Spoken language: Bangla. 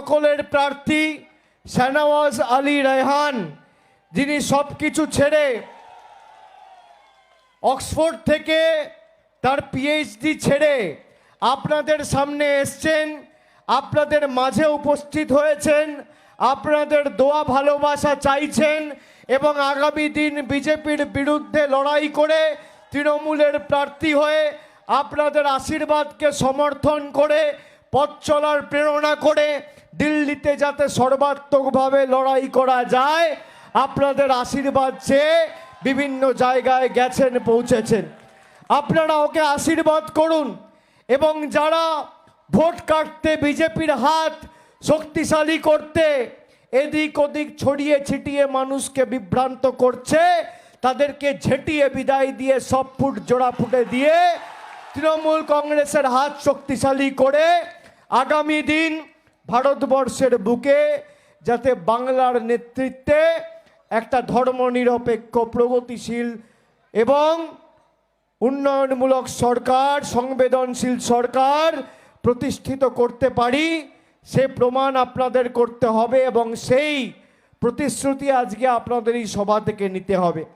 সকলের প্রার্থী শাহনওয়াজ আলী রায়হান, যিনি সব কিছু ছেড়ে অক্সফোর্ড থেকে তার পিএইচডি ছেড়ে আপনাদের সামনে এসছেন, আপনাদের মাঝে উপস্থিত হয়েছেন, আপনাদের দোয়া ভালোবাসা চাইছেন এবং আগামী দিন বিজেপির বিরুদ্ধে লড়াই করে তৃণমূলের প্রার্থী হয়ে আপনাদের আশীর্বাদকে সমর্থন করে পথ চলার প্রেরণা করে দিল্লিতে যাতে সর্বাত্মকভাবে লড়াই করা যায়, আপনাদের আশীর্বাদ চেয়ে বিভিন্ন জায়গায় গেছেন, পৌঁছেছেন। আপনারা ওকে আশীর্বাদ করুন এবং যারা ভোট কাটতে বিজেপির হাত শক্তিশালী করতে এদিক ওদিক ছড়িয়ে ছিটিয়ে মানুষকে বিভ্রান্ত করছে, তাদেরকে ঝেঁটিয়ে বিদায় দিয়ে সব ফুট জোড়া ফুটে দিয়ে তৃণমূল কংগ্রেসের হাত শক্তিশালী করে আগামী দিন ভারতবর্ষের বুকে যাতে বাংলার নেতৃত্বে একটা ধর্মনিরপেক্ষ, প্রগতিশীল এবং উন্নয়নমূলক সরকার, সংবেদনশীল সরকার প্রতিষ্ঠিত করতে পারি, সে প্রমাণ আপনাদের করতে হবে এবং সেই প্রতিশ্রুতি আজকে আপনাদের এই সভা থেকে নিতে হবে।